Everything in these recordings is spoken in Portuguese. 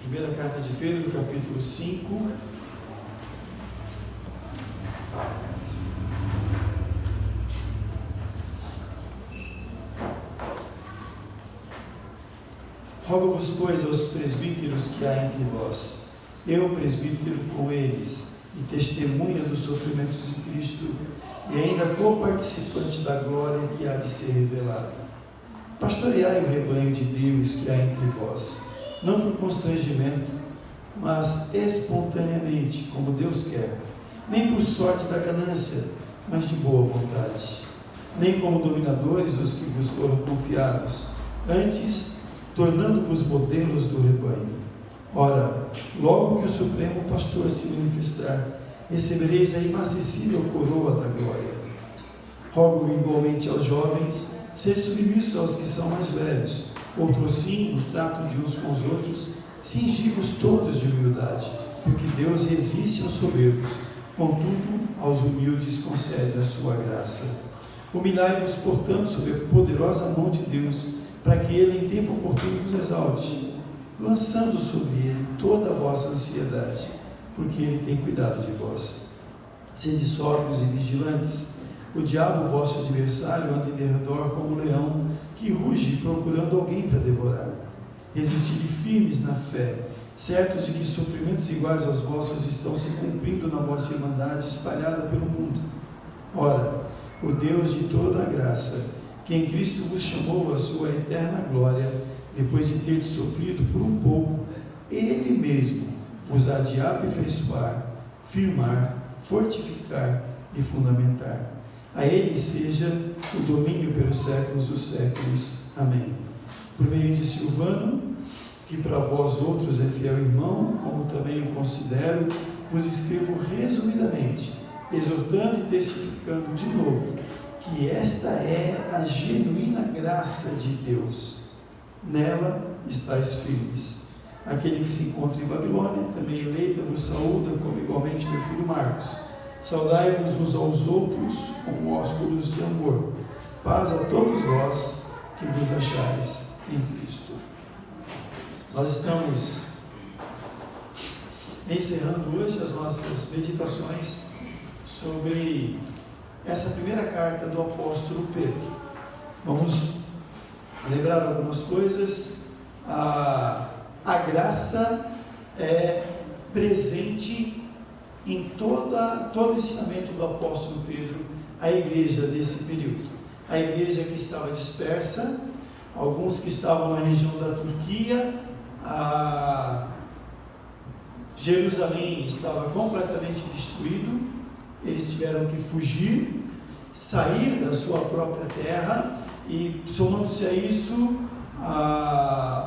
Primeira carta de Pedro, capítulo 5. Rogo-vos, pois, aos presbíteros que há entre vós, eu, presbítero, com eles, e testemunha dos sofrimentos de Cristo, e ainda co-participante da glória que há de ser revelada. Pastoreai o rebanho de Deus que há entre vós, não por constrangimento, mas espontaneamente, como Deus quer, nem por sorte da ganância, mas de boa vontade, nem como dominadores dos que vos foram confiados, antes tornando-vos modelos do rebanho. Ora, logo que o Supremo Pastor se manifestar, recebereis a inacessível coroa da glória. Rogo igualmente aos jovens, sede submissos aos que são mais velhos, outrosim, no trato de uns com os outros, cingi-vos todos de humildade, porque Deus resiste aos soberbos, contudo, aos humildes concede a sua graça. Humilhai-vos, portanto, sob a poderosa mão de Deus, para que Ele em tempo oportuno vos exalte, lançando sobre Ele toda a vossa ansiedade, porque Ele tem cuidado de vós. Sede sóbrios e vigilantes. O diabo, vosso adversário, anda em derredor como um leão que ruge procurando alguém para devorar. Resistide firmes na fé, certos de que sofrimentos iguais aos vossos estão se cumprindo na vossa irmandade espalhada pelo mundo. Ora, o Deus de toda a graça, que em Cristo vos chamou à sua eterna glória, depois de ter sofrido por um pouco, Ele mesmo vos há de aperfeiçoar, firmar, fortificar e fundamentar. A Ele seja o domínio pelos séculos dos séculos. Amém. Por meio de Silvano, que para vós outros é fiel irmão, como também o considero, vos escrevo resumidamente, exortando e testificando de novo, que esta é a genuína graça de Deus. Nela estáis firmes. Aquele que se encontra em Babilônia, também eleita, vos saúda, como igualmente meu filho Marcos. Saudai-vos uns aos outros com ósculos de amor. Paz a todos vós que vos achais em Cristo. Nós estamos encerrando hoje as nossas meditações sobre essa primeira carta do apóstolo Pedro. Vamos lembrar algumas coisas. A graça é presente em todo o ensinamento do apóstolo Pedro à igreja desse período. A igreja que estava dispersa, alguns que estavam na região da Turquia, Jerusalém estava completamente destruído, eles tiveram que fugir, sair da sua própria terra, e somando-se a isso,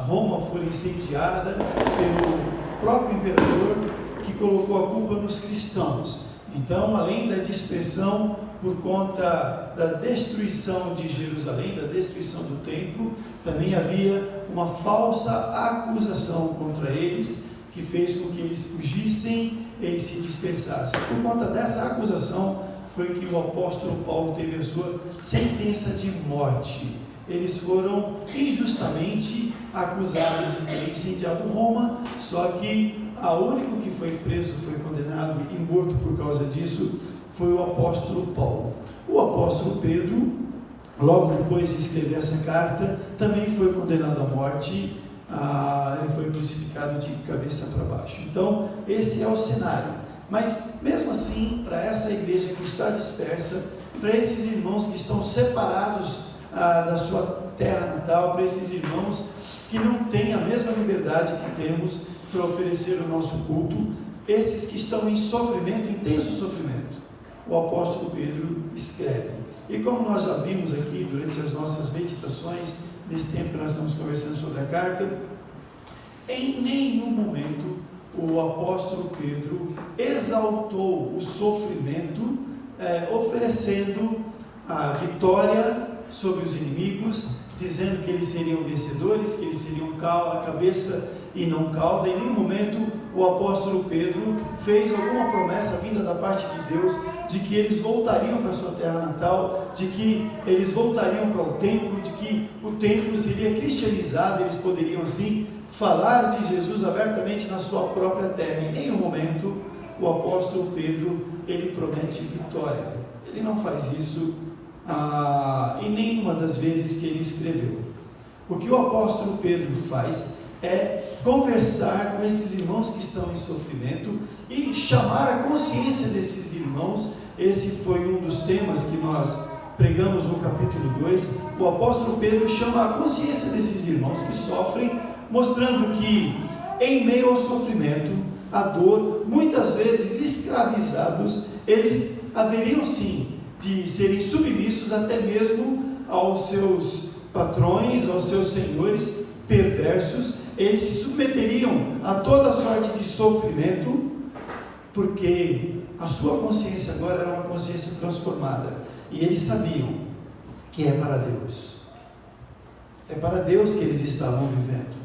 Roma foi incendiada pelo próprio imperador, que colocou a culpa nos cristãos. Então, além da dispersão por conta da destruição de Jerusalém, da destruição do templo, também havia uma falsa acusação contra eles, que fez com que eles fugissem, eles se dispersassem. Por conta dessa acusação foi que o apóstolo Paulo teve a sua sentença de morte. Eles foram injustamente acusados de ter incendiado Roma, só que o único que foi preso, foi condenado e morto por causa disso, foi o apóstolo Paulo. O apóstolo Pedro, logo depois de escrever essa carta, também foi condenado à morte. Ele foi crucificado de cabeça para baixo. Então, esse é o cenário. Mas, mesmo assim, para essa igreja que está dispersa, para esses irmãos que estão separados da sua terra natal, para esses irmãos que não têm a mesma liberdade que temos para oferecer o nosso culto, esses que estão em sofrimento, intenso sofrimento, o apóstolo Pedro escreve. E como nós já vimos aqui durante as nossas meditações, nesse tempo que nós estamos conversando sobre a carta, em nenhum momento o apóstolo Pedro exaltou o sofrimento, oferecendo a vitória sobre os inimigos, dizendo que eles seriam vencedores, que eles seriam a cabeça e não cauda. Em nenhum momento o apóstolo Pedro fez alguma promessa vinda da parte de Deus, de que eles voltariam para a sua terra natal, de que eles voltariam para o templo, de que o templo seria cristianizado, eles poderiam assim falar de Jesus abertamente na sua própria terra. Em nenhum momento o apóstolo Pedro, ele promete vitória. Ele não faz isso em nenhuma das vezes que ele escreveu. O que o apóstolo Pedro faz é conversar com esses irmãos que estão em sofrimento e chamar a consciência desses irmãos. Esse foi um dos temas que nós pregamos no capítulo 2. O apóstolo Pedro chama a consciência desses irmãos que sofrem, mostrando que em meio ao sofrimento, à dor, muitas vezes escravizados, eles haveriam sim de serem submissos até mesmo aos seus patrões, aos seus senhores perversos. Eles se submeteriam a toda sorte de sofrimento, porque a sua consciência agora era uma consciência transformada, e eles sabiam que é para Deus. É para Deus que eles estavam vivendo.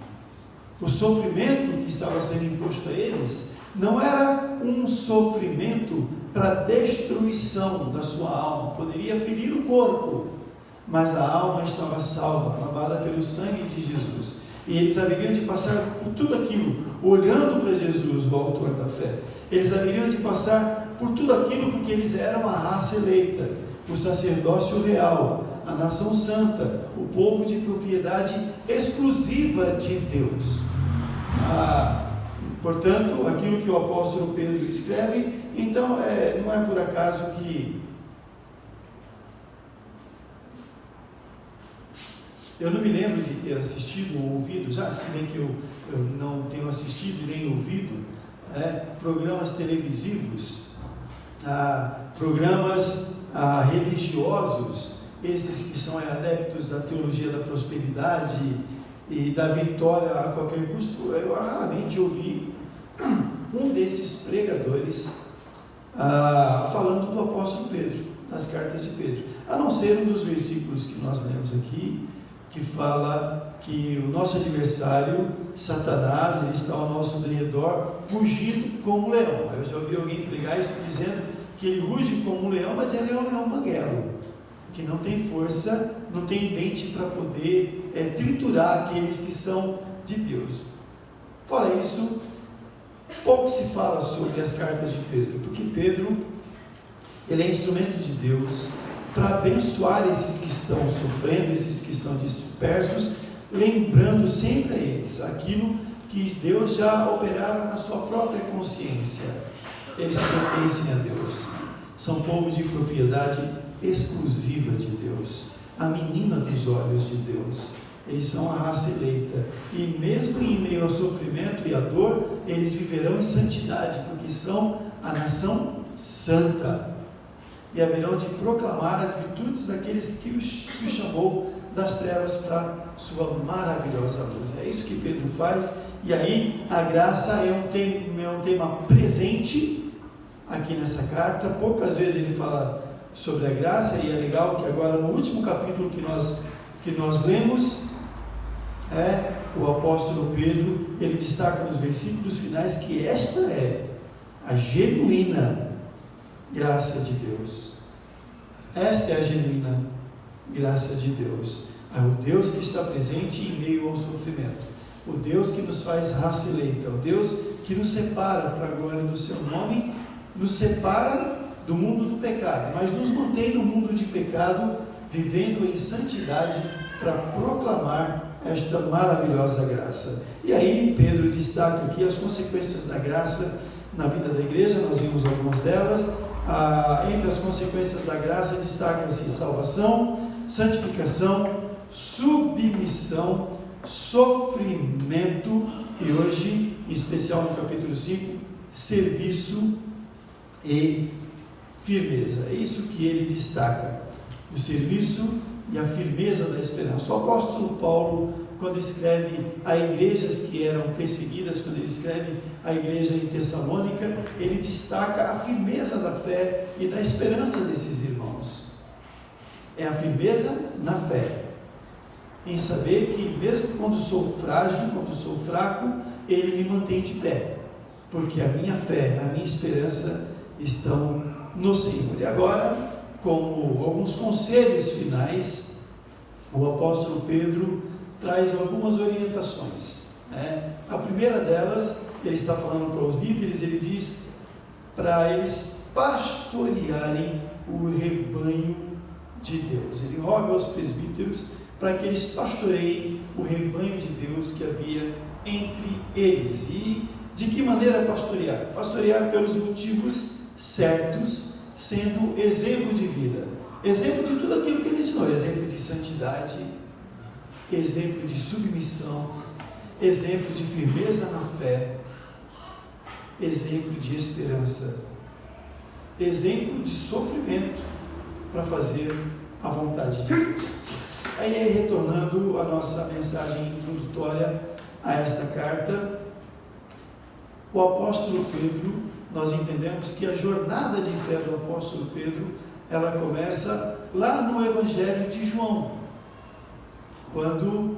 O sofrimento que estava sendo imposto a eles não era um sofrimento para destruição da sua alma, poderia ferir o corpo, mas a alma estava salva, lavada pelo sangue de Jesus, e eles haveriam de passar por tudo aquilo, olhando para Jesus, o autor da fé. Eles haveriam de passar por tudo aquilo porque eles eram a raça eleita, o sacerdócio real, a nação santa, o povo de propriedade exclusiva de Deus. Portanto, aquilo que o apóstolo Pedro escreve, então não é por acaso que eu não me lembro de ter assistido ou ouvido, já se bem que eu não tenho assistido nem ouvido programas televisivos, programas religiosos, esses que são adeptos da teologia da prosperidade e da vitória a qualquer custo. Eu raramente ouvi um desses pregadores falando do apóstolo Pedro, das cartas de Pedro, a não ser um dos versículos que nós lemos aqui, que fala que o nosso adversário, Satanás, ele está ao nosso redor, rugindo como um leão. Eu já ouvi alguém pregar isso dizendo que ele ruge como um leão, mas ele é um leão banguelo, que não tem força, não tem dente para poder triturar aqueles que são de Deus. Fora isso, pouco se fala sobre as cartas de Pedro, porque Pedro, ele é instrumento de Deus para abençoar esses que estão sofrendo, esses que estão dispersos, lembrando sempre a eles aquilo que Deus já operara na sua própria consciência. Eles pertencem a Deus, são povo de propriedade exclusiva de Deus, a menina dos olhos de Deus. Eles são a raça eleita, e mesmo em meio ao sofrimento e à dor, eles viverão em santidade, porque são a nação santa, e haverão de proclamar as virtudes daqueles que o chamou das trevas para sua maravilhosa luz. É isso que Pedro faz. E aí a graça é um tema presente aqui nessa carta. Poucas vezes ele fala sobre a graça, e é legal que agora no último capítulo que nós lemos, o apóstolo Pedro, ele destaca nos versículos finais que esta é a genuína graça de Deus. Esta é a genuína graça de Deus. É o Deus que está presente em meio ao sofrimento, o Deus que nos faz raça eleita, o Deus que nos separa para a glória do seu nome, nos separa do mundo do pecado, mas nos mantém no mundo de pecado, vivendo em santidade para proclamar esta maravilhosa graça. E aí Pedro destaca aqui as consequências da graça na vida da igreja. Nós vimos algumas delas. Entre as consequências da graça destaca-se salvação, santificação, submissão, sofrimento e hoje, em especial no capítulo 5, serviço e firmeza. É isso que ele destaca, o serviço e a firmeza da esperança. O apóstolo Paulo, quando escreve a igrejas que eram perseguidas, quando ele escreve a igreja em Tessalônica, ele destaca a firmeza da fé e da esperança desses irmãos. É a firmeza na fé, em saber que mesmo quando sou frágil, quando sou fraco, ele me mantém de pé, porque a minha fé, a minha esperança estão no Senhor. E agora, como alguns conselhos finais, o apóstolo Pedro traz algumas orientações A primeira delas, ele está falando para os líderes, ele diz para eles pastorearem o rebanho de Deus. Ele roga aos presbíteros para que eles pastoreiem o rebanho de Deus que havia entre eles. E de que maneira pastorear? Pastorear pelos motivos certos, sendo exemplo de vida, exemplo de tudo aquilo que ele ensinou, exemplo de santidade, exemplo de submissão, exemplo de firmeza na fé, exemplo de esperança, exemplo de sofrimento para fazer a vontade de Deus. Aí, retornando a nossa mensagem introdutória a esta carta, o apóstolo Pedro, nós entendemos que a jornada de fé do apóstolo Pedro, ela começa lá no Evangelho de João, quando,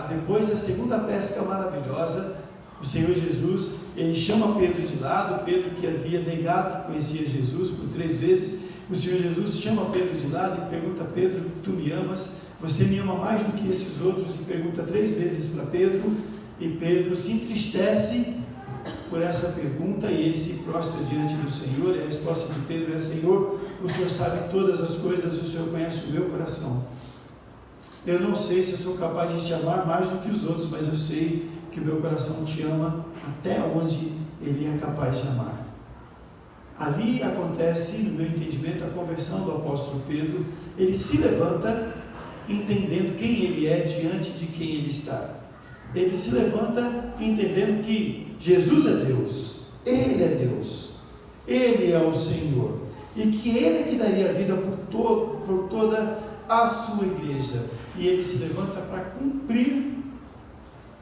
depois da segunda pesca maravilhosa, o Senhor Jesus, ele chama Pedro de lado, Pedro que havia negado que conhecia Jesus por 3 vezes, o Senhor Jesus chama Pedro de lado e pergunta: Pedro, tu me amas? Você me ama mais do que esses outros? E pergunta 3 vezes para Pedro, e Pedro se entristece por essa pergunta e ele se prostra diante do Senhor. E a resposta de Pedro é: Senhor, o Senhor sabe todas as coisas, o Senhor conhece o meu coração. Eu não sei se eu sou capaz de te amar mais do que os outros, mas eu sei que o meu coração te ama até onde ele é capaz de amar. Ali acontece, no meu entendimento, a conversão do apóstolo Pedro. Ele se levanta entendendo quem ele é diante de quem ele está. Ele se levanta entendendo que Jesus é Deus, Ele é Deus, Ele é o Senhor, e que Ele é que daria a vida por toda a sua igreja. E ele se levanta para cumprir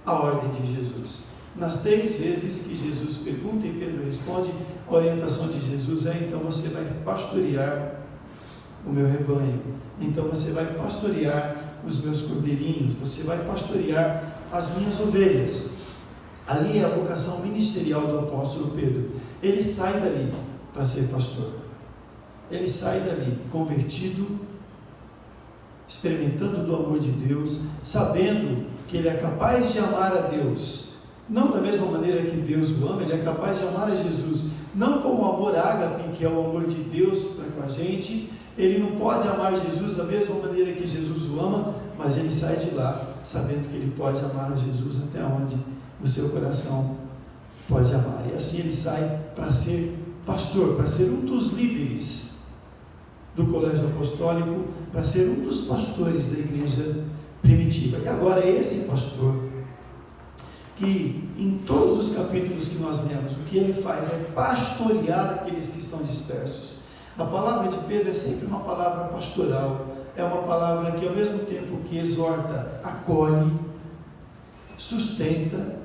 a ordem de Jesus. Nas 3 vezes que Jesus pergunta e Pedro responde, a orientação de Jesus é: então você vai pastorear o meu rebanho, então você vai pastorear os meus cordeirinhos, você vai pastorear as minhas ovelhas. Ali é a vocação ministerial do apóstolo Pedro. Ele sai dali para ser pastor, ele sai dali convertido, experimentando do amor de Deus, sabendo que ele é capaz de amar a Deus, não da mesma maneira que Deus o ama. Ele é capaz de amar a Jesus, não com o amor ágape, que é o amor de Deus para com a gente. Ele não pode amar Jesus da mesma maneira que Jesus o ama, mas ele sai de lá sabendo que ele pode amar a Jesus até onde o seu coração pode amar. E assim ele sai para ser pastor, para ser um dos líderes do colégio apostólico, para ser um dos pastores da igreja primitiva. E agora esse pastor, que em todos os capítulos que nós lemos, o que ele faz é pastorear aqueles que estão dispersos. A palavra de Pedro é sempre uma palavra pastoral, é uma palavra que ao mesmo tempo que exorta, acolhe, sustenta.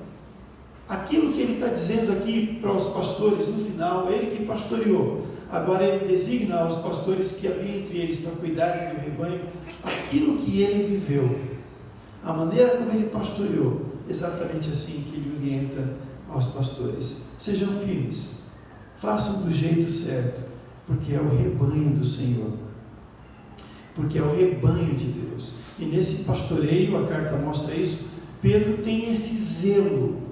Aquilo que ele está dizendo aqui para os pastores no final, ele que pastoreou, agora ele designa aos pastores que havia entre eles para cuidarem do rebanho, aquilo que ele viveu, a maneira como ele pastoreou, exatamente assim que ele orienta aos pastores: sejam firmes, façam do jeito certo, porque é o rebanho do Senhor, porque é o rebanho de Deus. E nesse pastoreio, a carta mostra isso, Pedro tem esse zelo.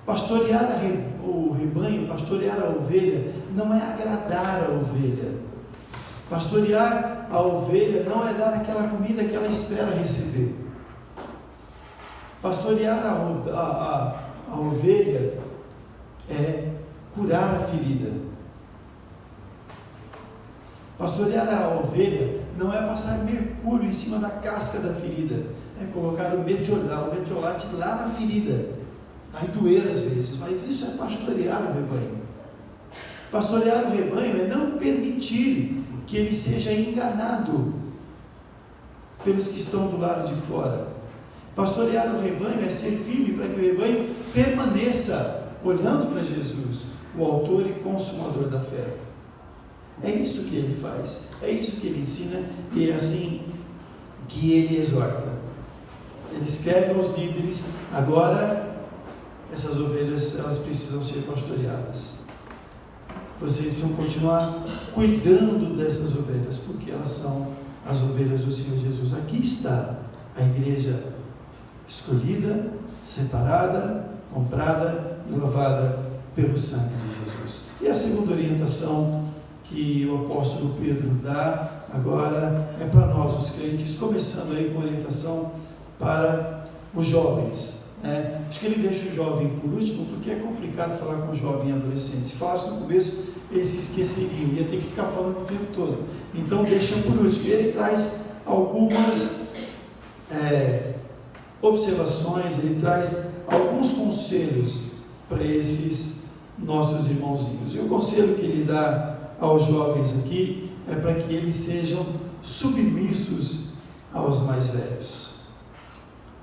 Pastorear o rebanho, pastorear a ovelha, não é agradar a ovelha. Pastorear a ovelha não é dar aquela comida que ela espera receber. Pastorear a ovelha é curar a ferida. Pastorear a ovelha não é passar mercúrio em cima da casca da ferida, é colocar o metiolate lá na ferida. Vai doer às vezes, mas isso é pastorear o rebanho. Pastorear o rebanho é não permitir que ele seja enganado pelos que estão do lado de fora. Pastorear o rebanho é ser firme para que o rebanho permaneça olhando para Jesus, o autor e consumador da fé. É isso que ele faz, é isso que ele ensina, e é assim que ele exorta. Ele escreve aos líderes: agora essas ovelhas, elas precisam ser pastoreadas. Vocês vão continuar cuidando dessas ovelhas, porque elas são as ovelhas do Senhor Jesus. Aqui está a igreja escolhida, separada, comprada e lavada pelo sangue de Jesus. E a segunda orientação que o apóstolo Pedro dá agora é para nós, os crentes, começando aí com orientação para os jovens. Acho que ele deixa o jovem por último, porque é complicado falar com o jovem e adolescente. Se falasse no começo, eles se esqueceriam, ia ter que ficar falando o tempo todo. Então deixa por último. Ele traz algumas observações, ele traz alguns conselhos para esses nossos irmãozinhos. E o conselho que ele dá aos jovens aqui é para que eles sejam submissos aos mais velhos.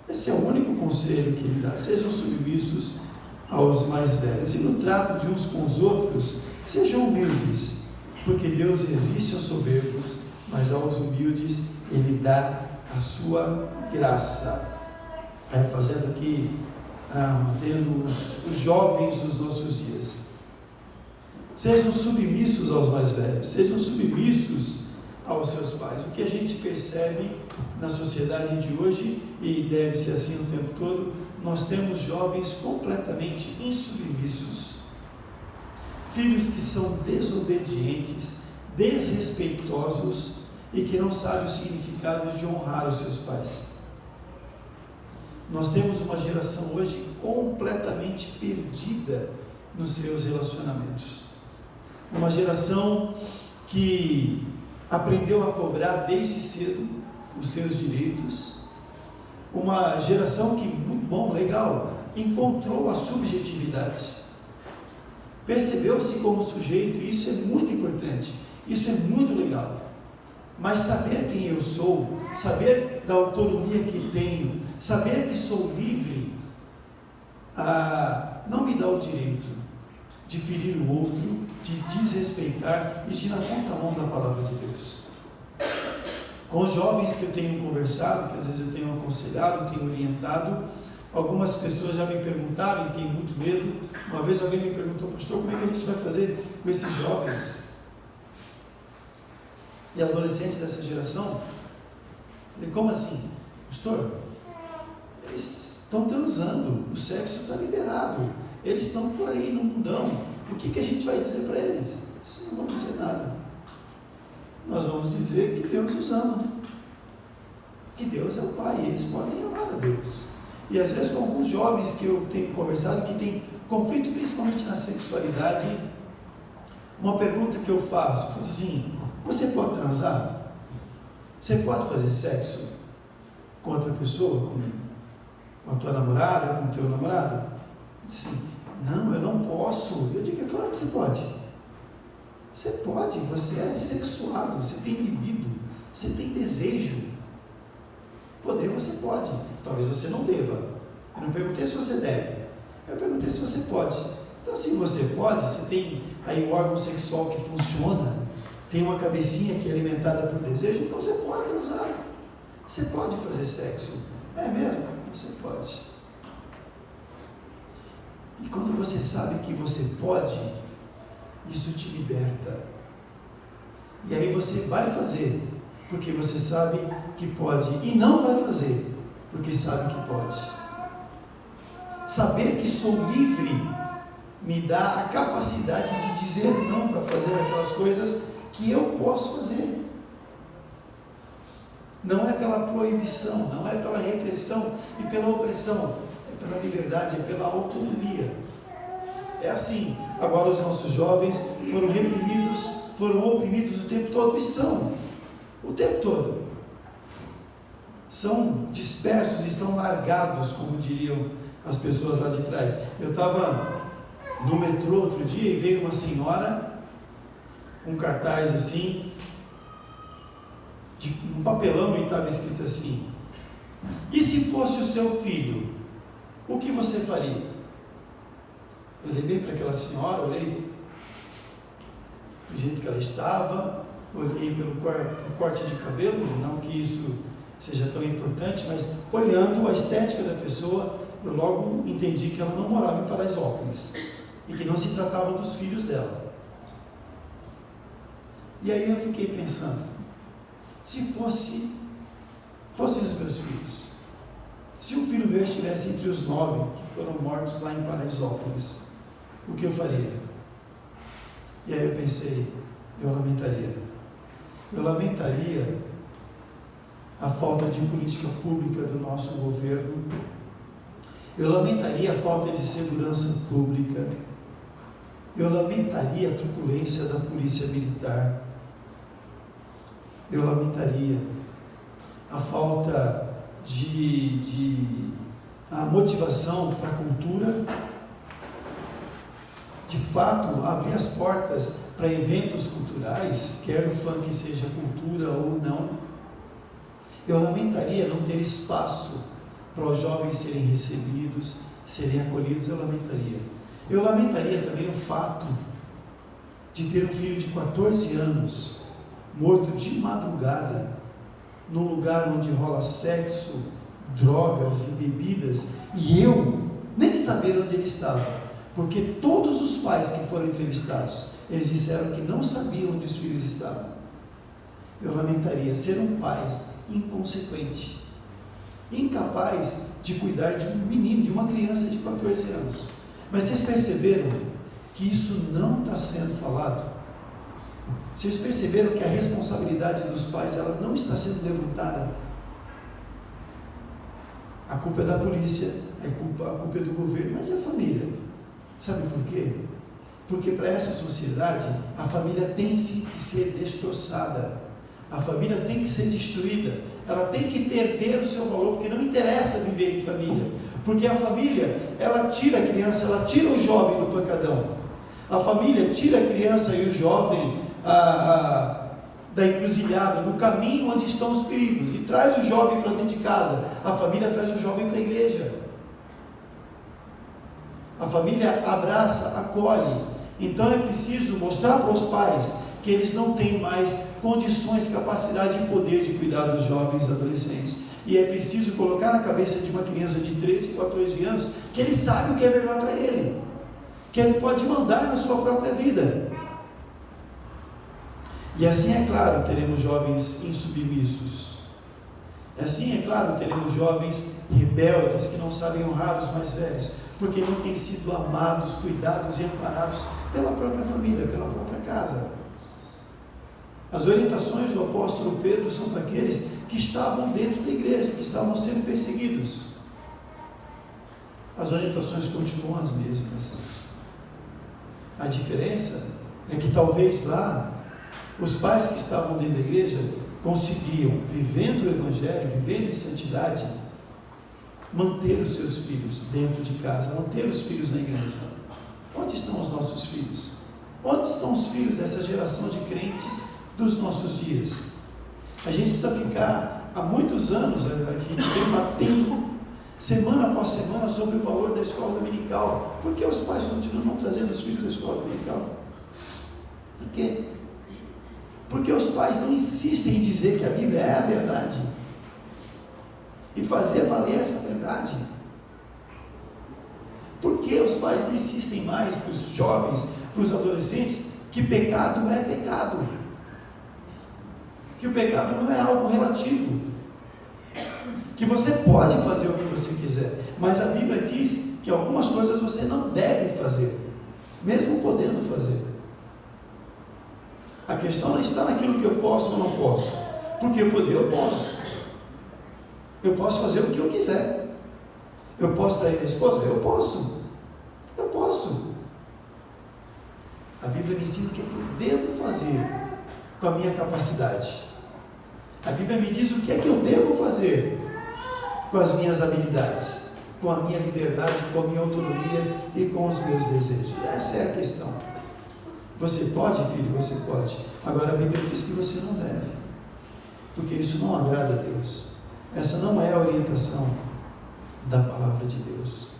Esse é o único conselho que ele dá: sejam submissos aos mais velhos. E no trato de uns com os outros, sejam humildes, porque Deus resiste aos soberbos, mas aos humildes Ele dá a sua graça. Fazendo aqui, mantendo os jovens dos nossos dias. Sejam submissos aos mais velhos, sejam submissos aos seus pais. O que a gente percebe na sociedade de hoje, e deve ser assim o tempo todo, nós temos jovens completamente insubmissos, filhos que são desobedientes, desrespeitosos e que não sabem o significado de honrar os seus pais. Nós temos uma geração hoje completamente perdida nos seus relacionamentos, uma geração que aprendeu a cobrar desde cedo os seus direitos, uma geração que, muito bom, legal, encontrou a subjetividade, percebeu-se como sujeito, e isso é muito importante, isso é muito legal, mas saber quem eu sou, saber da autonomia que tenho, saber que sou livre, não me dá o direito de ferir o outro, de desrespeitar e de ir na contramão da palavra de Deus. Com os jovens que eu tenho conversado, que às vezes eu tenho aconselhado, tenho orientado, algumas pessoas já me perguntaram, e tenho muito medo. Uma vez alguém me perguntou: pastor, como é que a gente vai fazer com esses jovens e adolescentes dessa geração? Eu falei: como assim? Pastor, eles estão transando, o sexo está liberado, eles estão por aí no mundão, o que a gente vai dizer para eles? Não vamos dizer nada. Nós vamos dizer que Deus os ama, que Deus é o Pai, e eles podem amar a Deus. E às vezes com alguns jovens que eu tenho conversado, que tem conflito principalmente na sexualidade, uma pergunta que eu faço assim: você pode transar? Você pode fazer sexo com outra pessoa, com a tua namorada, com o teu namorado? Diz assim: não, eu não posso. Eu digo: é claro que você pode. Você pode, você é sexuado, você tem libido, você tem desejo. Poder você pode, talvez você não deva. Eu não perguntei se você deve, eu perguntei se você pode. Então, se você pode, você tem aí o órgão sexual que funciona, tem uma cabecinha que é alimentada por desejo, então você pode transar, você pode fazer sexo. É mesmo? Você pode. E quando você sabe que você pode, isso te liberta. E aí você vai fazer, porque você sabe que pode, e não vai fazer, porque sabe que pode. Saber que sou livre me dá a capacidade de dizer não para fazer aquelas coisas que eu posso fazer. Não é pela proibição, não é pela repressão e pela opressão, é pela liberdade, é pela autonomia. É assim. Agora os nossos jovens foram reprimidos, foram oprimidos o tempo todo, e são, o tempo todo, são dispersos, estão largados, como diriam as pessoas lá de trás. Eu estava no metrô outro dia e veio uma senhora com um cartaz assim, de um papelão, e estava escrito assim: e se fosse o seu filho, o que você faria? Eu olhei bem para aquela senhora, olhei do jeito que ela estava, olhei pelo corte de cabelo, não que isso seja tão importante, mas olhando a estética da pessoa, eu logo entendi que ela não morava em Paraisópolis e que não se tratava dos filhos dela. E aí eu fiquei pensando: se fossem os meus filhos, Se um filho meu estivesse entre os 9 que foram mortos lá em Paraisópolis, o que eu faria? E aí eu pensei, eu lamentaria. Eu lamentaria a falta de política pública do nosso governo. Eu lamentaria a falta de segurança pública. Eu lamentaria a truculência da polícia militar. Eu lamentaria a falta a motivação para a cultura, de fato, abrir as portas para eventos culturais, quer o funk seja cultura ou não. Eu lamentaria não ter espaço para os jovens serem recebidos, serem acolhidos. Eu lamentaria também o fato de ter um filho de 14 anos morto de madrugada num lugar onde rola sexo, drogas e bebidas, e eu nem saber onde ele estava, porque todos os pais que foram entrevistados, eles disseram que não sabiam onde os filhos estavam. Eu lamentaria ser um pai inconsequente, incapaz de cuidar de um menino, de uma criança de 14 anos. Mas vocês perceberam que isso não está sendo falado? Vocês perceberam que a responsabilidade dos pais, ela não está sendo levantada? A culpa é da polícia, a culpa é do governo, mas é a família. Sabe por quê? Porque para essa sociedade, a família tem sim que ser destroçada, a família tem que ser destruída, ela tem que perder o seu valor, porque não interessa viver em família, porque a família, ela tira a criança, ela tira o jovem do pancadão, a família tira a criança e o jovem da encruzilhada, do caminho onde estão os perigos, e traz o jovem para dentro de casa. A família traz o jovem para a igreja, a família abraça, acolhe. Então é preciso mostrar para os pais que eles não têm mais condições, capacidade e poder de cuidar dos jovens e adolescentes, e é preciso colocar na cabeça de uma criança de 13, 14 anos que ele sabe o que é melhor para ele, que ele pode mandar na sua própria vida. E assim, é claro, teremos jovens insubmissos. E assim, é claro, teremos jovens rebeldes que não sabem honrar os mais velhos, porque não têm sido amados, cuidados e amparados pela própria família, pela própria casa. As orientações do apóstolo Pedro são para aqueles que estavam dentro da igreja, que estavam sendo perseguidos. As orientações continuam as mesmas. A diferença é que talvez lá os pais que estavam dentro da igreja conseguiam, vivendo o evangelho, vivendo em santidade, manter os seus filhos dentro de casa, manter os filhos na igreja. Onde estão os nossos filhos? Onde estão os filhos dessa geração de crentes dos nossos dias? A gente precisa ficar há muitos anos aqui debatendo semana após semana sobre o valor da escola dominical. Por que os pais continuam não trazendo os filhos da escola dominical? Por quê? Porque os pais não insistem em dizer que a Bíblia é a verdade e fazer valer essa verdade. Por que os pais não insistem mais para os jovens, para os adolescentes, que pecado é pecado? Que o pecado não é algo relativo, que você pode fazer o que você quiser, mas a Bíblia diz que algumas coisas você não deve fazer, mesmo podendo fazer. A questão não está naquilo que eu posso ou não posso, porque poder eu posso. Eu posso fazer o que eu quiser. Eu posso trair minha esposa? Eu posso. Eu posso. A Bíblia me ensina o que eu devo fazer com a minha capacidade. A Bíblia me diz o que é que eu devo fazer com as minhas habilidades, com a minha liberdade, com a minha autonomia e com os meus desejos. Essa é a questão. Você pode, filho? Você pode. Agora a Bíblia diz que você não deve, porque isso não agrada a Deus. Essa não é a orientação da palavra de Deus.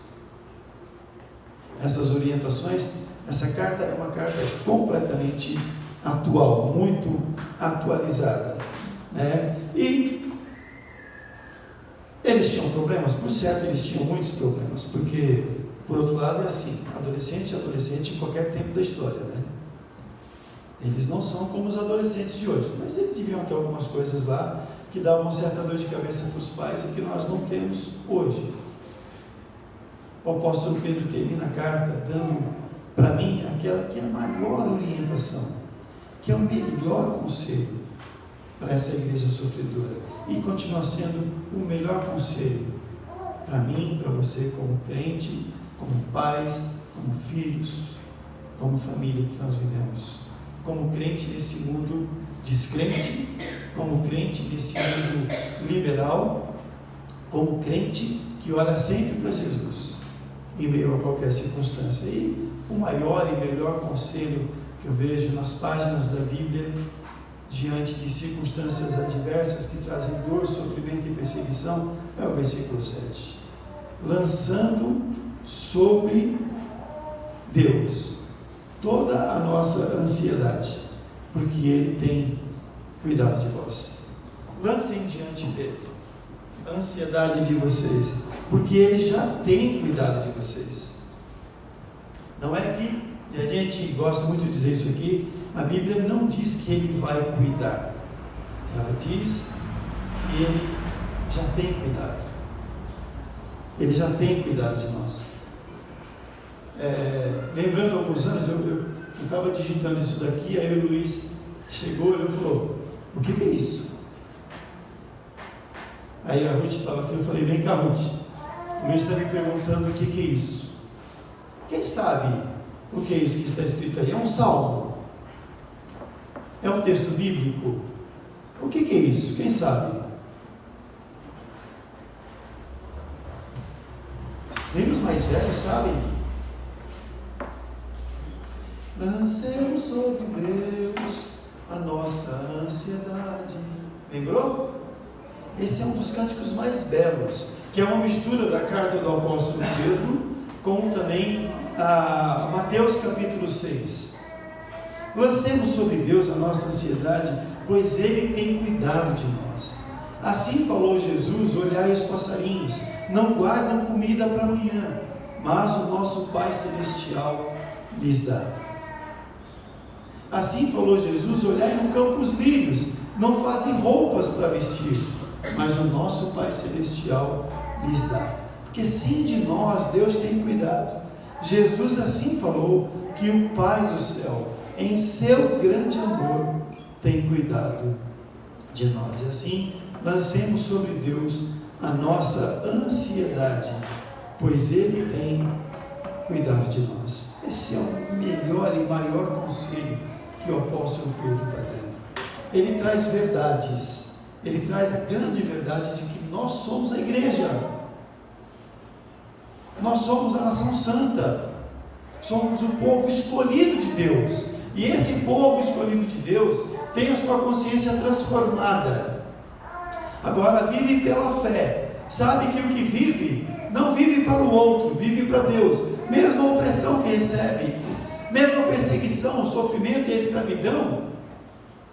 Essas orientações, essa carta é uma carta completamente atual, muito atualizada, né? E eles tinham problemas? Por certo, eles tinham muitos problemas, porque, por outro lado, é assim, adolescente é adolescente em qualquer tempo da história, né? Eles não são como os adolescentes de hoje, mas eles deviam ter algumas coisas lá que davam certa dor de cabeça para os pais e que nós não temos hoje. O apóstolo Pedro termina a carta dando para mim aquela que é a maior orientação, que é o melhor conselho para essa igreja sofredora, e continua sendo o melhor conselho para mim, para você, como crente, como pais, como filhos, como família que nós vivemos, como crente nesse mundo descrente, como crente nesse mundo liberal, como crente que olha sempre para Jesus em meio a qualquer circunstância. E o maior e melhor conselho que eu vejo nas páginas da Bíblia, diante de circunstâncias adversas que trazem dor, sofrimento e perseguição, é o versículo 7. Lançando sobre Deus toda a nossa ansiedade, porque Ele tem cuidado de vós. Lancem diante dele a ansiedade de vocês, porque Ele já tem cuidado de vocês. Não é que, e a gente gosta muito de dizer isso aqui, a Bíblia não diz que Ele vai cuidar, ela diz que Ele já tem cuidado. Ele já tem cuidado de nós. Lembrando alguns anos, eu estava digitando isso daqui, aí o Luiz chegou e falou: o que é isso? Aí a Ruth estava aqui, eu falei: vem cá, Ruth, o Luiz está me perguntando o que é isso. Quem sabe o que é isso que está escrito aí? É um salmo? É um texto bíblico? O que é isso? Quem sabe? Nem os mais velhos sabem. Lancemos sobre Deus a nossa ansiedade. Lembrou? Esse é um dos cânticos mais belos, que é uma mistura da carta do apóstolo Pedro com também a Mateus capítulo 6. Lancemos sobre Deus a nossa ansiedade, pois Ele tem cuidado de nós. Assim falou Jesus: olhai os passarinhos, não guardam comida para amanhã, mas o nosso Pai Celestial lhes dá. Assim falou Jesus: olhai no campo os lírios, não fazem roupas para vestir, mas o nosso Pai Celestial lhes dá. Porque sim, de nós Deus tem cuidado. Jesus assim falou que o Pai do céu, em seu grande amor, tem cuidado de nós. E assim, lancemos sobre Deus a nossa ansiedade, pois Ele tem cuidado de nós. Esse é o melhor e maior conselho que o apóstolo Pedro está dando. Ele traz verdades, ele traz a grande verdade de que nós somos a igreja, nós somos a nação santa, somos o povo escolhido de Deus, e esse povo escolhido de Deus tem a sua consciência transformada. Agora vive pela fé, sabe que o que vive, não vive para o outro, vive para Deus. Mesmo a opressão que recebe, mesmo a perseguição, o sofrimento e a escravidão,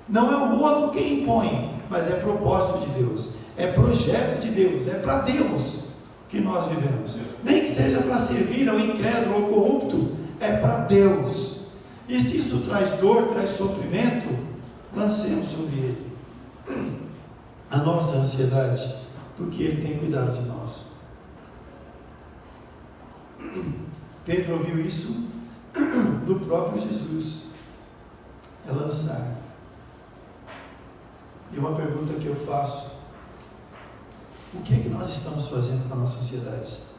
não é o outro quem impõe, mas é propósito de Deus, é projeto de Deus, é para Deus que nós vivemos. Nem que seja para servir ao incrédulo ou corrupto, é para Deus. E se isso traz dor, traz sofrimento, lancemos sobre Ele a nossa ansiedade, porque Ele tem cuidado de nós. Pedro ouviu isso do próprio Jesus, é lançar. E uma pergunta que eu faço: o que é que nós estamos fazendo com a nossa ansiedade?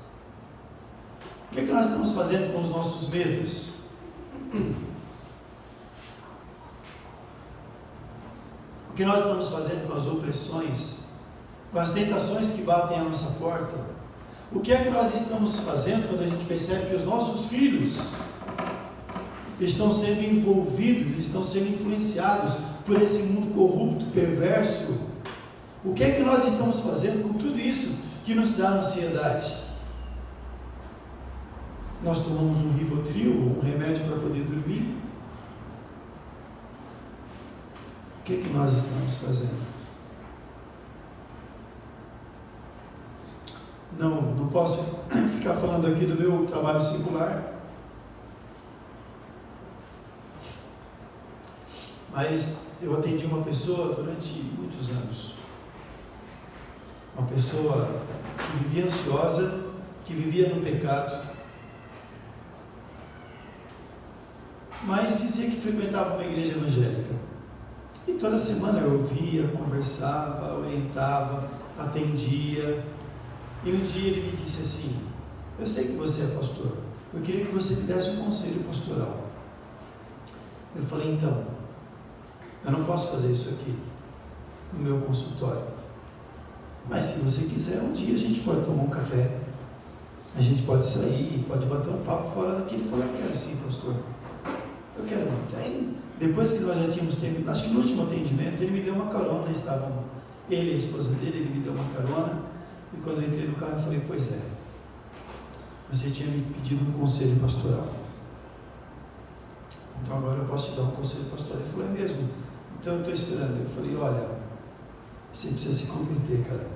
O que é que nós estamos fazendo com os nossos medos? O que nós estamos fazendo com as opressões, com as tentações que batem à nossa porta? O que é que nós estamos fazendo quando a gente percebe que os nossos filhos estão sendo envolvidos, estão sendo influenciados por esse mundo corrupto, perverso? O que é que nós estamos fazendo com tudo isso que nos dá ansiedade? Nós tomamos um Rivotril, um remédio para poder dormir? O que é que nós estamos fazendo? Não posso ficar falando aqui do meu trabalho secular, mas eu atendi uma pessoa durante muitos anos, uma pessoa que vivia ansiosa, que vivia no pecado, mas dizia que frequentava uma igreja evangélica. E toda semana eu ouvia, conversava, orientava, atendia. E um dia ele me disse assim: eu sei que você é pastor, eu queria que você me desse um conselho pastoral. Eu falei: então, eu não posso fazer isso aqui no meu consultório, mas se você quiser, um dia a gente pode tomar um café, a gente pode sair, pode bater um papo fora daqui. Ele falou: eu quero sim, pastor, eu quero muito. Aí, depois que nós já tínhamos terminado, acho que no último atendimento, ele me deu uma carona, estavam ele e a esposa dele, ele me deu uma carona, e quando eu entrei no carro eu falei: pois é, você tinha me pedido um conselho pastoral, então agora eu posso te dar um conselho pastoral. Ele falou: é mesmo? Então eu estou esperando. Eu falei: olha, você precisa se converter, cara,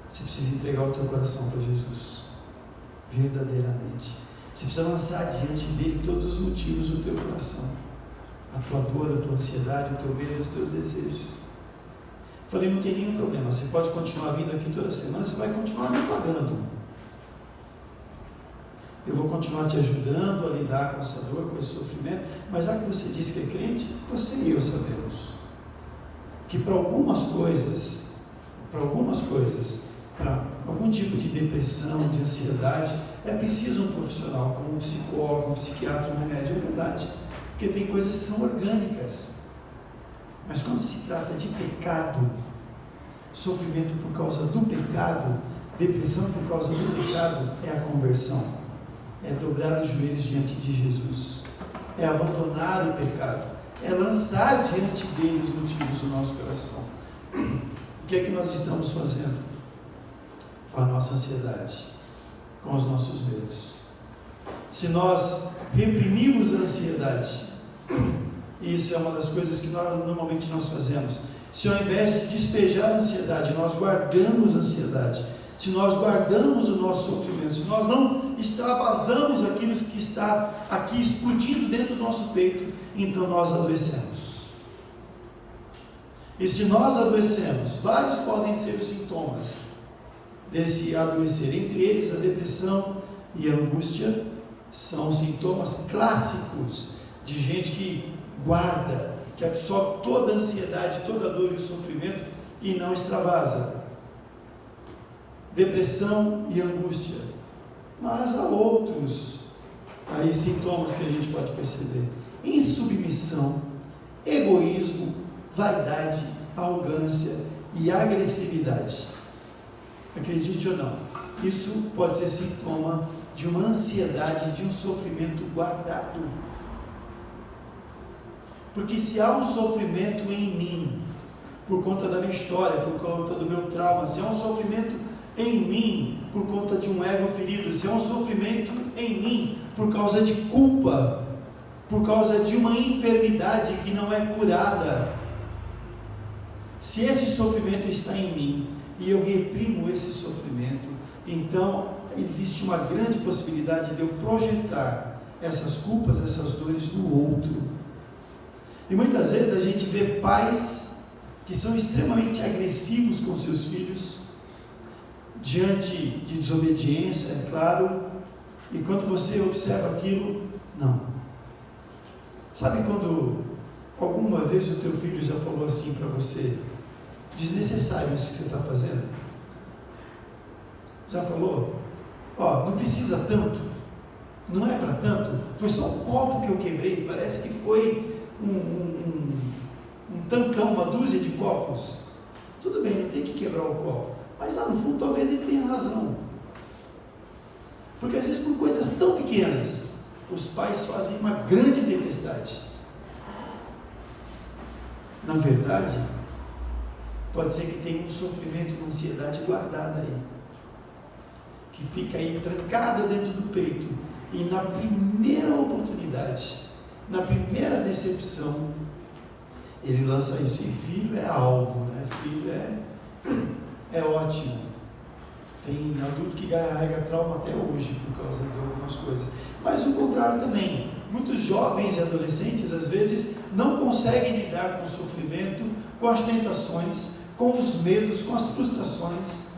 você precisa entregar o teu coração para Jesus, verdadeiramente. Você precisa lançar diante dele todos os motivos do teu coração, a tua dor, a tua ansiedade, o teu medo, os teus desejos. Falei: não tem nenhum problema, você pode continuar vindo aqui toda semana, você vai continuar me pagando. Eu vou continuar te ajudando a lidar com essa dor, com esse sofrimento, mas já que você disse que é crente, você e eu sabemos que para algumas coisas, para algum tipo de depressão, de ansiedade, é preciso um profissional, como um psicólogo, um psiquiatra, um remédio. É verdade, porque tem coisas que são orgânicas, mas quando se trata de pecado, sofrimento por causa do pecado, depressão por causa do pecado, é a conversão, é dobrar os joelhos diante de Jesus, é abandonar o pecado, é lançar diante dele os motivos do nosso coração. O que é que nós estamos fazendo com a nossa ansiedade, com os nossos medos? Se nós reprimimos a ansiedade, isso é uma das coisas que normalmente nós fazemos, se ao invés de despejar a ansiedade, nós guardamos a ansiedade, se nós guardamos o nosso sofrimento, se nós não extravasamos aquilo que está aqui explodindo dentro do nosso peito, então nós adoecemos. E se nós adoecemos, vários podem ser os sintomas desse adoecer. Entre eles, a depressão e a angústia são sintomas clássicos de gente que guarda, que absorve toda a ansiedade, toda a dor e o sofrimento e não extravasa. Depressão e angústia. Mas há outros aí sintomas que a gente pode perceber: insubmissão, egoísmo, vaidade, arrogância e agressividade. Acredite ou não, isso pode ser sintoma de uma ansiedade, de um sofrimento guardado. Porque se há um sofrimento em mim, por conta da minha história, por conta do meu trauma, se há um sofrimento em mim por conta de um ego ferido, se há um sofrimento em mim por causa de culpa, por causa de uma enfermidade que não é curada, se esse sofrimento está em mim e eu reprimo esse sofrimento, então existe uma grande possibilidade de eu projetar essas culpas, essas dores no outro. E muitas vezes a gente vê pais que são extremamente agressivos com seus filhos, diante de desobediência, é claro, e quando você observa aquilo, não. Sabe quando alguma vez o teu filho já falou assim para você: desnecessário isso que você está fazendo? Já falou? Ó, não precisa tanto, não é para tanto, foi só um copo que eu quebrei, parece que foi um tantão, uma dúzia de copos. Tudo bem, não tem que quebrar o copo, mas lá no fundo talvez ele tenha razão, porque às vezes por coisas tão pequenas os pais fazem uma grande tempestade. Na verdade, pode ser que tenha um sofrimento, uma ansiedade guardada aí, que fica aí trancada dentro do peito, e na primeira oportunidade, na primeira decepção, ele lança isso. E filho é alvo, né? Filho é ótimo. Tem adulto que carrega trauma até hoje por causa de algumas coisas. Mas o contrário também. Muitos jovens e adolescentes às vezes não conseguem lidar com o sofrimento, com as tentações, com os medos, com as frustrações,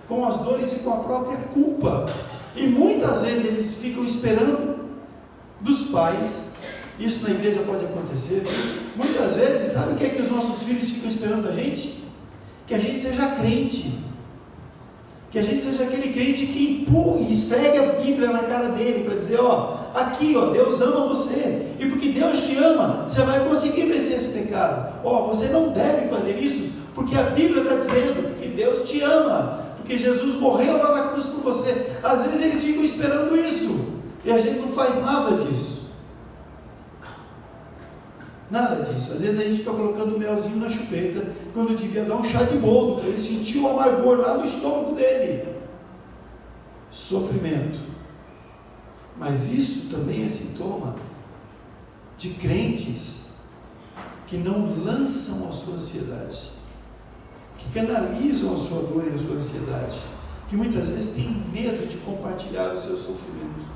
com as dores e com a própria culpa. E muitas vezes eles ficam esperando dos pais. Isso na igreja pode acontecer. Muitas vezes, sabe o que é que os nossos filhos ficam esperando da gente? Que a gente seja crente. Que a gente seja aquele crente que empurre, esfregue a Bíblia na cara dele para dizer, aqui, Deus ama você. E porque Deus te ama, você vai conseguir vencer esse pecado. Você não deve fazer isso, porque a Bíblia está dizendo, porque Deus te ama, porque Jesus morreu lá na cruz por você. Às vezes eles ficam esperando isso, e a gente não faz nada disso. Nada disso. Às vezes a gente fica colocando melzinho na chupeta, quando devia dar um chá de boldo, para ele sentir o amargor lá no estômago dele. Sofrimento. Mas isso também é sintoma de crentes que não lançam a sua ansiedade, que canalizam a sua dor e a sua ansiedade, que muitas vezes têm medo de compartilhar o seu sofrimento.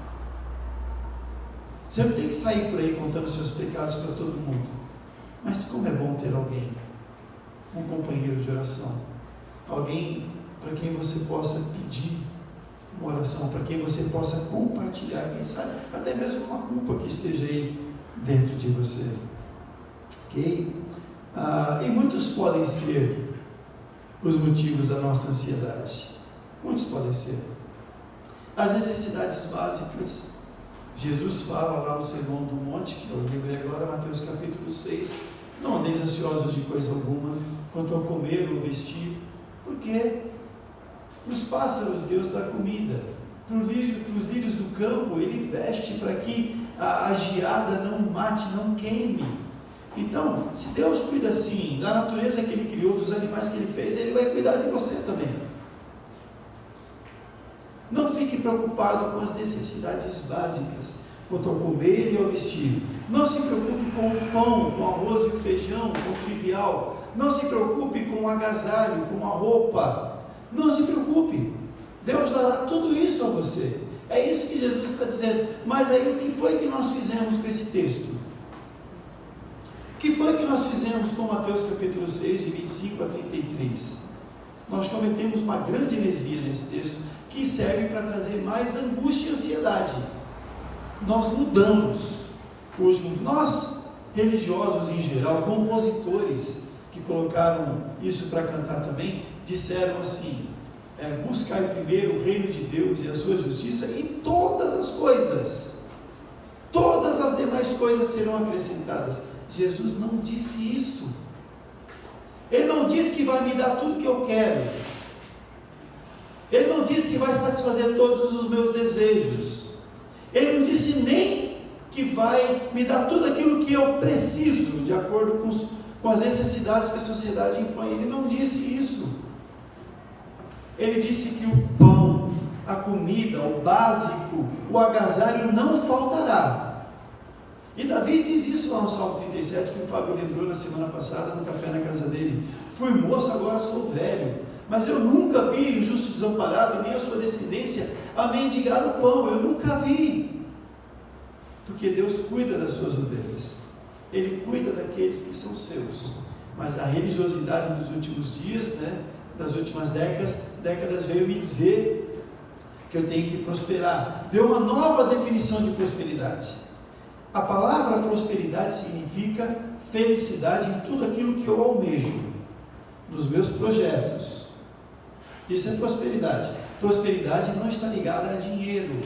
Você não tem que sair por aí contando seus pecados para todo mundo, mas como é bom ter alguém, um companheiro de oração, alguém para quem você possa pedir uma oração, para quem você possa compartilhar, quem sabe até mesmo uma culpa que esteja aí dentro de você, ok? E muitos podem ser os motivos da nossa ansiedade, muitos podem ser. As necessidades básicas. Jesus fala lá no Sermão do Monte, que eu lembrei agora, Mateus capítulo 6, não andeis ansiosos de coisa alguma, quanto ao comer ou vestir, porque os pássaros Deus dá comida, para os lírios do campo Ele veste para que a geada não mate, não queime. Então, se Deus cuida assim, da natureza que Ele criou, dos animais que Ele fez, Ele vai cuidar de você também. Não fique preocupado com as necessidades básicas, quanto ao comer e ao vestir. Não se preocupe com o pão, com o arroz e o feijão, com o trivial. Não se preocupe com o agasalho, com a roupa. Não se preocupe. Deus dará tudo isso a você. É isso que Jesus está dizendo. Mas aí o que foi que nós fizemos com esse texto? O que foi que nós fizemos com Mateus capítulo 6, de 25 a 33? Nós cometemos uma grande heresia nesse texto, que serve para trazer mais angústia e ansiedade. Nós mudamos. Nós, religiosos em geral, compositores que colocaram isso para cantar também, disseram assim, buscai primeiro o reino de Deus e a sua justiça, e todas as demais coisas serão acrescentadas. Jesus não disse isso. Ele não disse que vai me dar tudo que eu quero. Ele não disse que vai satisfazer todos os meus desejos. Ele não disse nem que vai me dar tudo aquilo que eu preciso, de acordo com as necessidades que a sociedade impõe. Ele não disse isso. Ele disse que o pão, a comida, o básico, o agasalho não faltará. E Davi diz isso lá no Salmo 37, que o Fábio lembrou na semana passada, no café na casa dele. Fui moço, agora sou velho, mas eu nunca vi o justo desamparado, nem a sua descendência a mendigar o pão. Eu nunca vi. Porque Deus cuida das suas ovelhas. Ele cuida daqueles que são seus. Mas a religiosidade dos últimos dias, das últimas décadas veio me dizer que eu tenho que prosperar. Deu uma nova definição de prosperidade. A palavra prosperidade significa felicidade em tudo aquilo que eu almejo, nos meus projetos. Isso é prosperidade. Prosperidade não está ligada a dinheiro,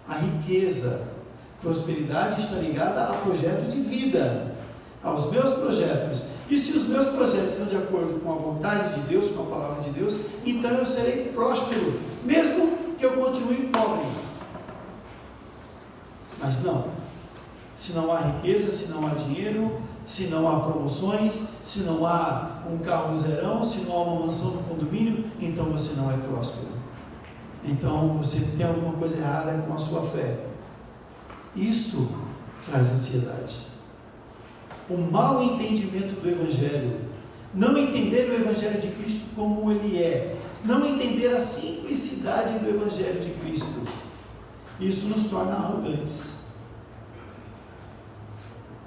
a riqueza. Prosperidade está ligada a projeto de vida, aos meus projetos. E se os meus projetos estão de acordo com a vontade de Deus, com a palavra de Deus, então eu serei próspero, mesmo que eu continue pobre. Mas não. Se não há riqueza, se não há dinheiro, se não há promoções, se não há um carro zerão, se não há uma mansão no condomínio, então você não é próspero. Então você tem alguma coisa errada com a sua fé. Isso traz ansiedade. O mau entendimento do Evangelho, não entender o Evangelho de Cristo como ele é, não entender a simplicidade do Evangelho de Cristo, isso nos torna arrogantes.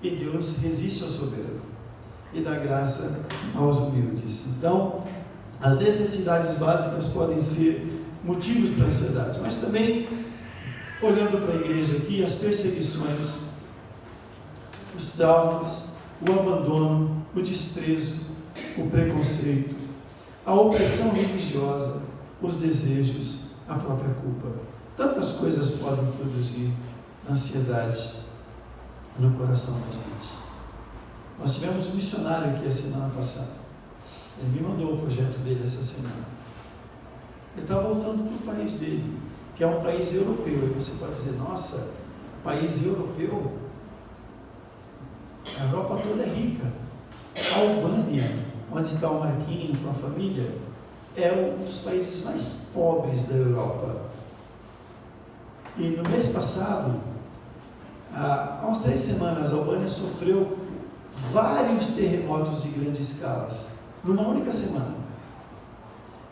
E Deus resiste ao soberbo e dá graça aos humildes. Então, As necessidades básicas podem ser motivos para a ansiedade, mas também, olhando para a igreja aqui, as perseguições, os traumas, o abandono, o desprezo, o preconceito, a opressão religiosa, os desejos, a própria culpa. Tantas coisas podem produzir ansiedade no coração da gente. Nós tivemos um missionário aqui a semana passada. Ele me mandou o projeto dele essa semana. Ele está voltando para o país dele, que é um país europeu. E você pode dizer, nossa, país europeu? A Europa toda é rica. A Albânia, onde está o Marquinho com a família, é um dos países mais pobres da Europa. E no mês passado, há umas 3 semanas, a Albânia sofreu vários terremotos de grandes escalas, numa única semana.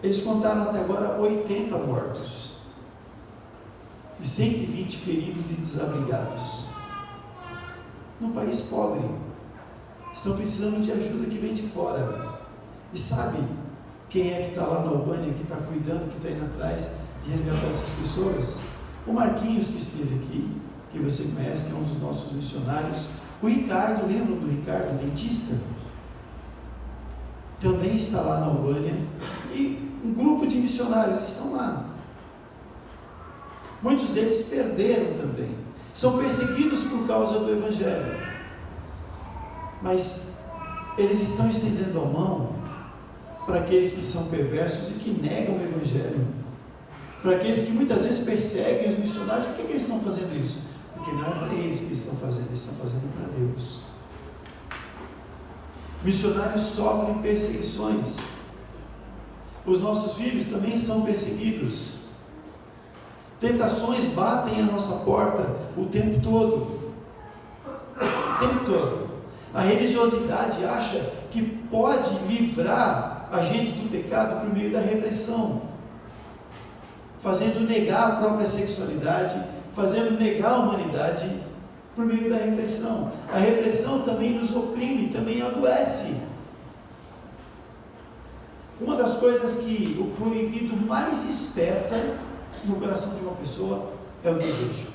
Eles contaram até agora 80 mortos e 120 feridos e desabrigados. Num país pobre, estão precisando de ajuda que vem de fora. E sabe quem é que está lá na Albânia, que está cuidando, que está indo atrás de resgatar essas pessoas? O Marquinhos, que esteve aqui, que você conhece, que é um dos nossos missionários. O Ricardo, lembra do Ricardo, dentista? Também está lá na Albânia. E um grupo de missionários estão lá. Muitos deles perderam também. São perseguidos por causa do Evangelho. Mas eles estão estendendo a mão para aqueles que são perversos e que negam o Evangelho. Para aqueles que muitas vezes perseguem os missionários. Por que eles estão fazendo isso? Porque não é para eles que estão fazendo, eles estão fazendo para Deus. Missionários sofrem perseguições. Os nossos filhos também são perseguidos. Tentações batem a nossa porta o tempo todo. O tempo todo. A religiosidade acha que pode livrar a gente do pecado por meio da repressão, fazendo negar a própria sexualidade, fazendo negar a humanidade por meio da repressão. A repressão também nos oprime, também adoece. Uma das coisas que o proibido mais desperta no coração de uma pessoa é o desejo.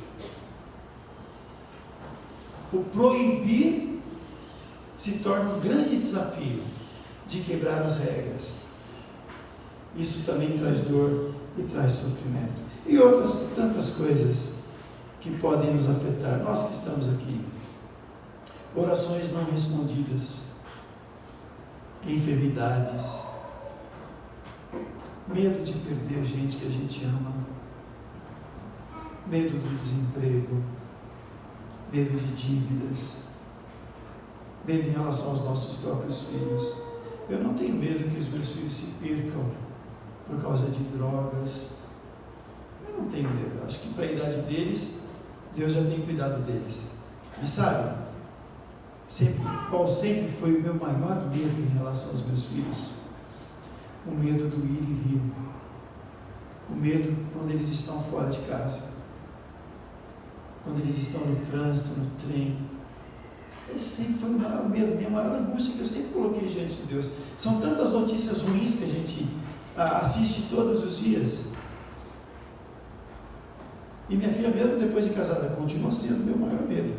O proibir se torna um grande desafio de quebrar as regras. Isso também traz dor e traz sofrimento. E outras tantas coisas que podem nos afetar. Nós que estamos aqui, orações não respondidas, enfermidades, medo de perder gente que a gente ama, medo do desemprego, medo de dívidas, medo em relação aos nossos próprios filhos. Eu não tenho medo que os meus filhos se percam por causa de drogas. Eu não tenho medo. Acho que para a idade deles, Deus já tem cuidado deles. Mas sabe, qual sempre foi o meu maior medo em relação aos meus filhos? O medo do ir e vir. O medo quando eles estão fora de casa. Quando eles estão no trânsito, no trem. Esse sempre foi o maior medo, minha maior angústia que eu sempre coloquei diante de Deus. São tantas notícias ruins que a gente assiste todos os dias. E minha filha, mesmo depois de casada, continua sendo o meu maior medo.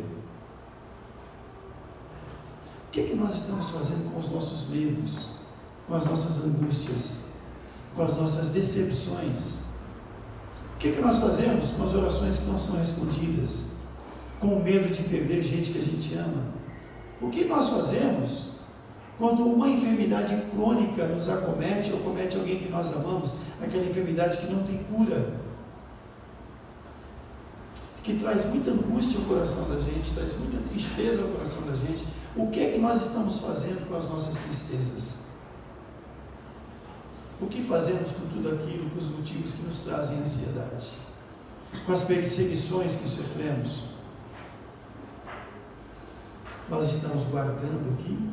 O que é que nós estamos fazendo com os nossos medos, com as nossas angústias, com as nossas decepções? O que é que nós fazemos com as orações que não são respondidas, com o medo de perder gente que a gente ama? O que nós fazemos quando uma enfermidade crônica nos acomete ou comete alguém que nós amamos, aquela enfermidade que não tem cura, que traz muita angústia ao coração da gente, traz muita tristeza ao coração da gente? O que é que nós estamos fazendo com as nossas tristezas? O que fazemos com tudo aquilo, com os motivos que nos trazem ansiedade? Com as perseguições que sofremos? Nós estamos guardando aqui?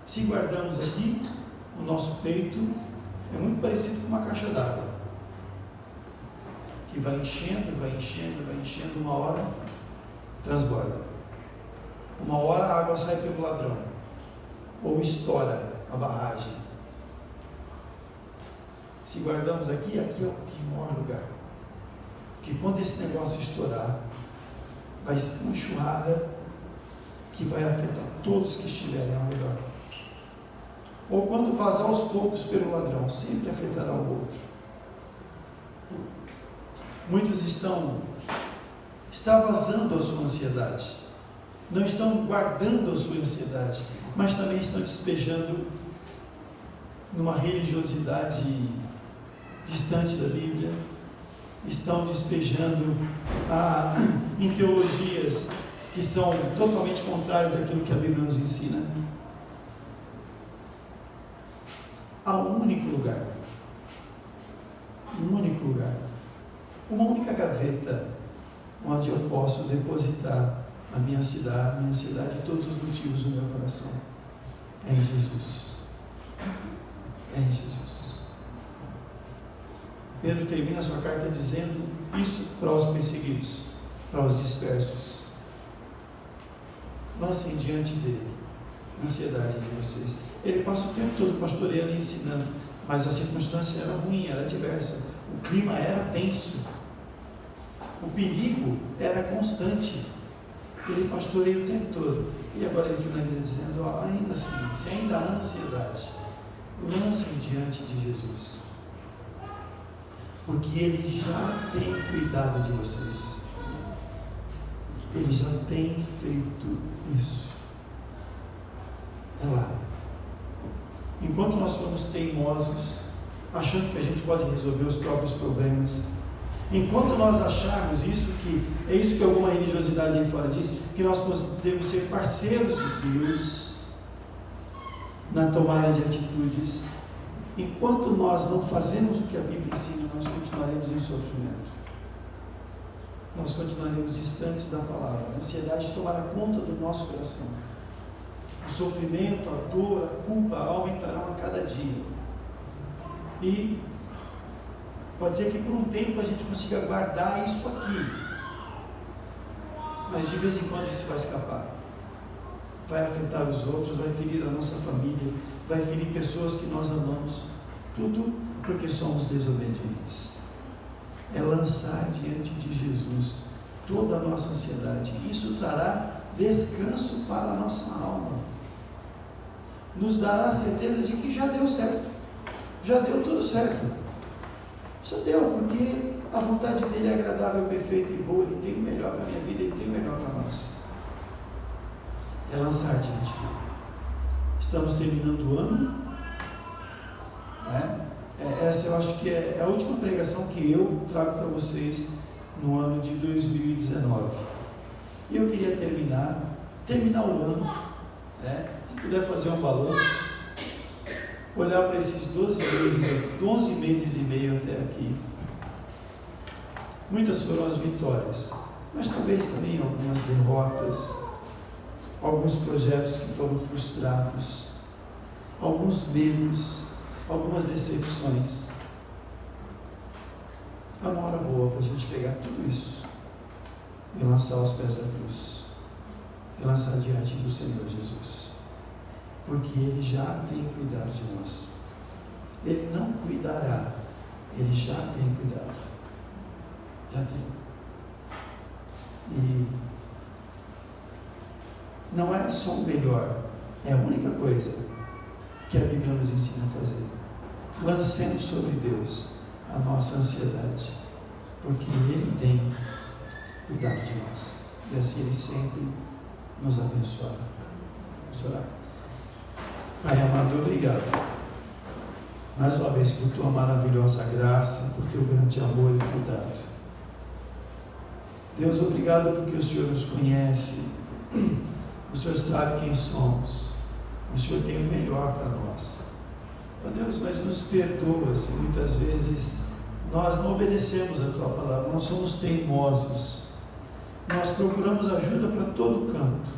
Se guardamos aqui, o nosso peito é muito parecido com uma caixa d'água, que vai enchendo, vai enchendo, vai enchendo, uma hora transborda. Uma hora a água sai pelo ladrão, ou estoura a barragem. Se guardamos aqui, aqui é o pior lugar. Porque quando esse negócio estourar, vai ser uma enxurrada que vai afetar todos que estiverem ao redor. Ou quando vazar aos poucos pelo ladrão, sempre afetará o outro. Muitos estão extravasando a sua ansiedade, não estão guardando a sua ansiedade, mas também estão despejando numa religiosidade distante da Bíblia, estão despejando em teologias que são totalmente contrárias àquilo que a Bíblia nos ensina. Há um único lugar, uma única gaveta onde eu posso depositar a minha ansiedade e todos os motivos do meu coração. É em Jesus. É em Jesus. Pedro termina a sua carta dizendo isso para os perseguidos, para os dispersos. Lancem diante dele a ansiedade de vocês. Ele passa o tempo todo pastoreando e ensinando, mas a circunstância era ruim, era diversa. O clima era tenso. O perigo era constante. Ele pastoreia o tempo todo. E agora ele finaliza dizendo, ainda assim, se ainda há ansiedade, lancem diante de Jesus. Porque Ele já tem cuidado de vocês. Ele já tem feito isso. É lá. Enquanto nós formos teimosos, achando que a gente pode resolver os próprios problemas, enquanto nós acharmos isso, que é isso que alguma religiosidade aí fora diz, que nós podemos ser parceiros de Deus na tomada de atitudes, enquanto nós não fazemos o que a Bíblia ensina, nós continuaremos em sofrimento. Nós continuaremos distantes da palavra. A ansiedade tomará conta do nosso coração. O sofrimento, a dor, a culpa aumentarão a cada dia. E pode ser que por um tempo a gente consiga guardar isso aqui, mas de vez em quando isso vai escapar. Vai afetar os outros, vai ferir a nossa família, vai ferir pessoas que nós amamos. Tudo porque somos desobedientes. É lançar diante de Jesus toda a nossa ansiedade. Isso trará descanso para a nossa alma. Nos dará a certeza de que já deu certo. Já deu tudo certo. Já deu, porque a vontade dele é agradável, perfeita e boa. Ele tem o melhor para a minha vida, ele tem o melhor para nós. É lançar diante dele. Estamos terminando o ano. Essa eu acho que é a última pregação que eu trago para vocês no ano de 2019. E eu queria terminar o ano, se puder fazer um balanço, olhar para esses 11 meses e meio até aqui. Muitas foram as vitórias, mas talvez também algumas derrotas, alguns projetos que foram frustrados, alguns medos, algumas decepções. É uma hora boa para a gente pegar tudo isso e lançar aos pés da cruz, e lançar diante do Senhor Jesus, porque Ele já tem cuidado de nós. Ele não cuidará, Ele já tem cuidado. Já tem. E não é só o melhor, é a única coisa que a Bíblia nos ensina a fazer. Lancemos sobre Deus a nossa ansiedade, porque Ele tem cuidado de nós, e assim Ele sempre nos abençoará. Vamos orar. Pai amado, obrigado mais uma vez por Tua maravilhosa graça, por Teu grande amor e cuidado. Deus, obrigado porque o Senhor nos conhece, o Senhor sabe quem somos, o Senhor tem o melhor para nós. Ó Deus, mas nos perdoa se muitas vezes nós não obedecemos a Tua palavra, nós somos teimosos, nós procuramos ajuda para todo canto,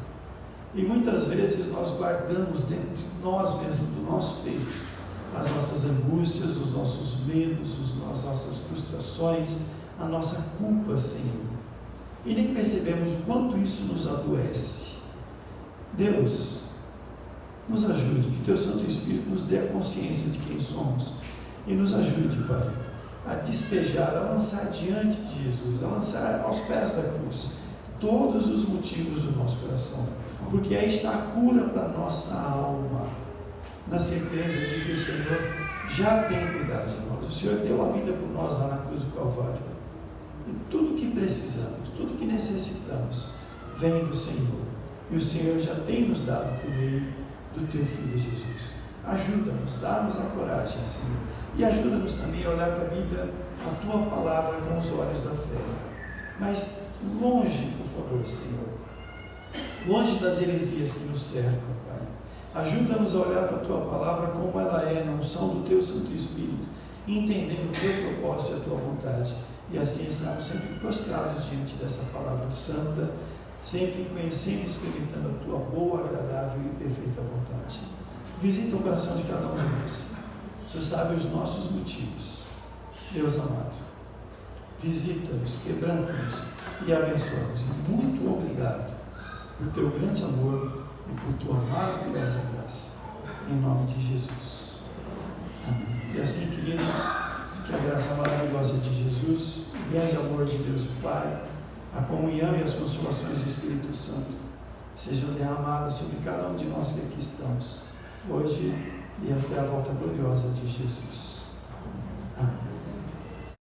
e muitas vezes nós guardamos dentro de nós mesmos, do nosso peito, as nossas angústias, os nossos medos, as nossas frustrações, a nossa culpa, Senhor, e nem percebemos o quanto isso nos adoece. Deus, nos ajude, que Teu Santo Espírito nos dê a consciência de quem somos, E nos ajude, Pai, a despejar, a lançar diante de Jesus, a lançar aos pés da cruz todos os motivos do nosso coração, porque aí está a cura para a nossa alma, na certeza de que o Senhor já tem cuidado de nós. O Senhor deu a vida por nós lá na cruz do Calvário. E tudo que precisamos, tudo que necessitamos, vem do Senhor. E o Senhor já tem nos dado por meio do Teu Filho Jesus. Ajuda-nos, dá-nos a coragem, Senhor. E ajuda-nos também a olhar para a Bíblia, a Tua Palavra, com os olhos da fé. Mas longe, por favor, Senhor, longe das heresias que nos cercam, Pai. Ajuda-nos a olhar para a Tua Palavra como ela é, na unção do Teu Santo Espírito, entendendo o Teu propósito e a Tua vontade. E assim estarmos sempre prostrados diante dessa Palavra Santa, sempre conhecendo e experimentando a Tua boa, agradável e perfeita vontade. Visita o coração de cada um de nós. O Senhor sabe os nossos motivos. Deus amado, visita-nos, quebranta-nos e abençoa-nos. E muito obrigado por Teu grande amor e por Tua maravilhosa graça. Em nome de Jesus. Amém. E assim, queridos, que a graça maravilhosa de Jesus, o grande amor de Deus o Pai, a comunhão e as consolações do Espírito Santo sejam derramadas sobre cada um de nós que aqui estamos, hoje e até a volta gloriosa de Jesus. Amém.